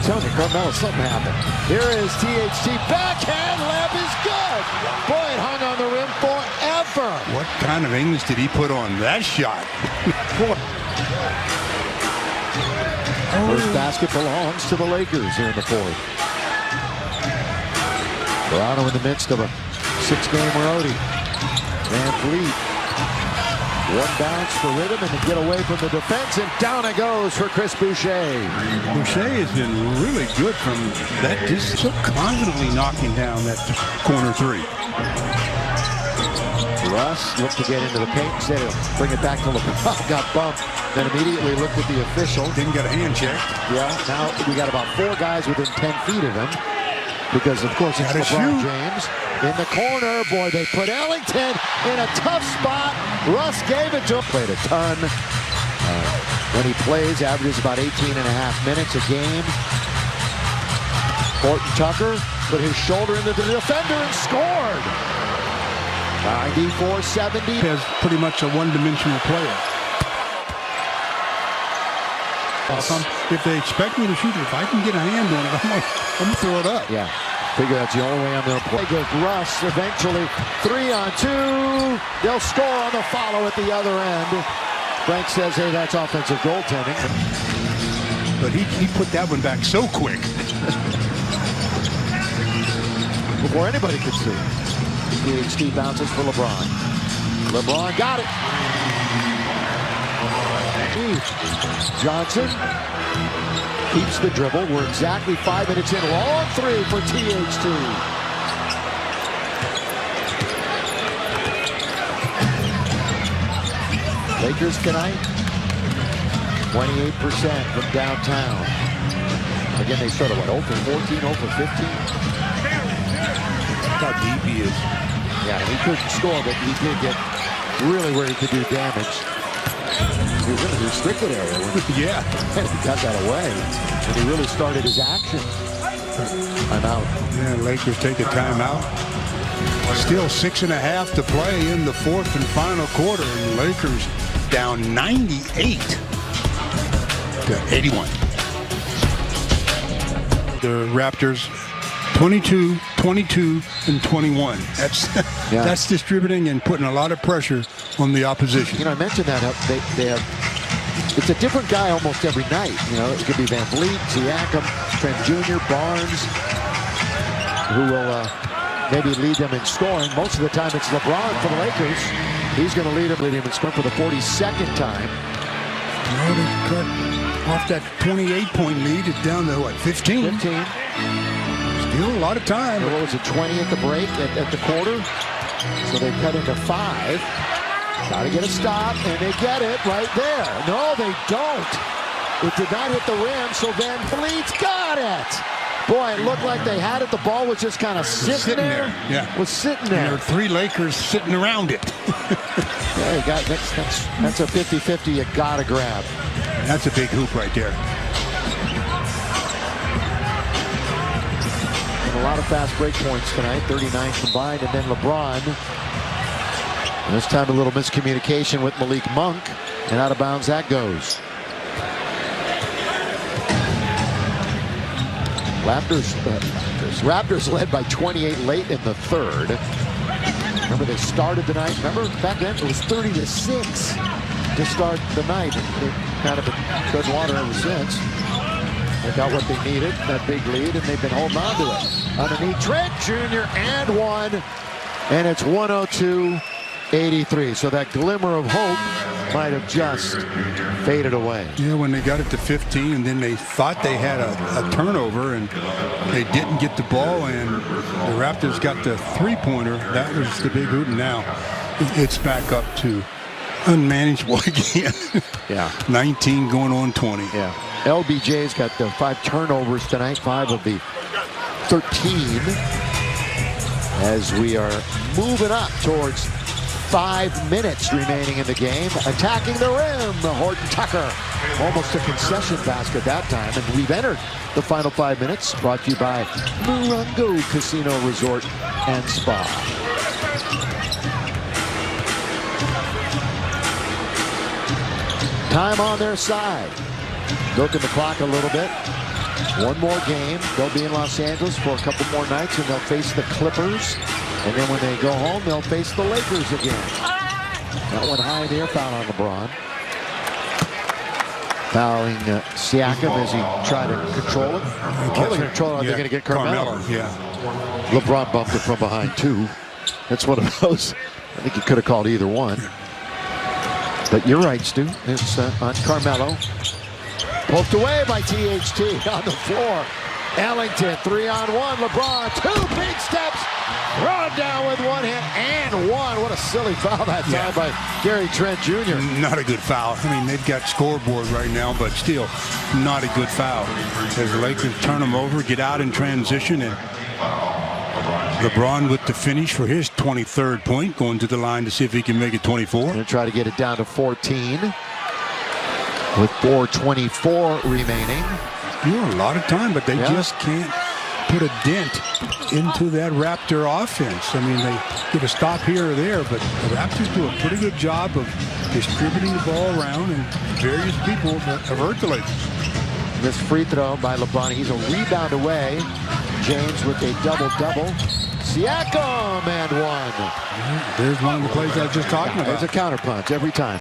telling you, Carmelo, something happened. Here is THT. Backhand layup is good. Boy, it hung on the rim forever. What kind of English did he put on that shot? First basket belongs to the Lakers here in the fourth. Toronto in the midst of a 6-game roadie. Van Fleet. One bounce for rhythm and to get away from the defense, and down it goes for Chris Boucher. Boucher has been really good from that distance, so confidently knocking down that corner three. Russ looked to get into the paint, instead of bring it back to LeBron, got bumped, then immediately looked at the official. Didn't get a hand check. Yeah, now we got about 4 guys within 10 feet of him, because of course it's LeBron James. In the corner, boy, they put Ellington in a tough spot. Russ gave it to him. Played a ton. When he plays, averages about 18.5 minutes a game. Horton Tucker put his shoulder into the defender and scored. 94-70. Has pretty much a one-dimensional player. If they expect me to shoot it, if I can get a hand on it, I'm going to throw it up. Yeah. Figure that's the only way I'm going to play. Goes Russ eventually. 3-on-2. They'll score on the follow at the other end. Frank says, hey, that's offensive goaltending. But he put that one back so quick. Before anybody could see it. THT bounces for LeBron. LeBron got it. Johnson keeps the dribble. We're exactly 5 minutes in. Long 3 for THT. Lakers tonight, 28% from downtown. Again, they started, what, 0 for 14, 0 for 15? Look how deep he is. Yeah, he couldn't score, but he did get really where he could do damage. He was in the restricted area. Yeah. And he got that away. And he really started his action. Timeout. Yeah, Lakers take a timeout. Still 6.5 to play in the fourth and final quarter. And the Lakers down 98 to 81. The Raptors 22, 22, and 21. That's distributing and putting a lot of pressure on the opposition. You know, I mentioned that they have. It's a different guy almost every night. You know, it could be Van Vliet, Siakam, Trent Jr., Barnes, who will maybe lead them in scoring. Most of the time, it's LeBron for the Lakers. He's going to lead him in scoring for the 42nd time. Well, they cut off that 28-point lead. It's down to what, 15? 15. Still a lot of time. What was it, 20 at the break, at the quarter? So they cut into 5. Got to get a stop, and they get it right there. No, they don't. It did not hit the rim, so Van Vliet's got it. Boy, it looked like they had it. The ball was just kind of sitting there. Yeah. Was sitting there. And there were 3 Lakers sitting around it. Yeah, you got that's a 50-50 you got to grab. That's a big hoop right there. And a lot of fast break points tonight, 39 combined, and then LeBron. And this time a little miscommunication with Malik Monk, and out of bounds that goes. Raptors led by 28 late in the third. Remember, they started the night. Remember, back then it was 30-6 to start the night. They've kind of been tread water ever since. They got what they needed, that big lead, and they've been holding on to it. Underneath, Trent Jr. and 1, and it's 102-83. So that glimmer of hope might have just faded away. Yeah, when they got it to 15, and then they thought they had a turnover, and they didn't get the ball, and the Raptors got the three-pointer. That was the big hoot, and now it's back up to unmanageable again. Yeah. 19 going on 20. Yeah. LBJ's got the 5 turnovers tonight, 5 of the 13, as we are moving up towards 5 minutes remaining in the game. Attacking the rim, Horton Tucker. Almost a concession basket that time, and we've entered the final 5 minutes, brought to you by Morongo Casino Resort and Spa. Time on their side. Milking the clock a little bit. One more game. They'll be in Los Angeles for a couple more nights, and they'll face the Clippers. And then when they go home, they'll face the Lakers again. That one high in the air, foul on LeBron. Fouling Siakam as he tried to control it. Are they going to get Carmelo? Yeah. LeBron bumped it from behind, too. That's one of those. I think he could have called either one. But you're right, Stu. It's on Carmelo. Poked away by THT on the floor. Ellington, 3-on-1. LeBron, 2 big steps. Thrown down with one hand and one. What a silly foul that time by Gary Trent Jr. Not a good foul. I mean, they've got scoreboard right now, but still not a good foul. As the Lakers turn them over, get out in transition, and LeBron with the finish for his 23rd point, going to the line to see if he can make it 24. Going to try to get it down to 14 with 4:24 remaining. You know, a lot of time, but they just can't put a dent into that Raptor offense. I mean, they get a stop here or there, but the Raptors do a pretty good job of distributing the ball around, and various people have hurt the Lakers. This free throw by LeBron, he's a rebound away. James with a double-double. Siakam and one. There's one of the plays I was just talking about. There's a counterpunch every time.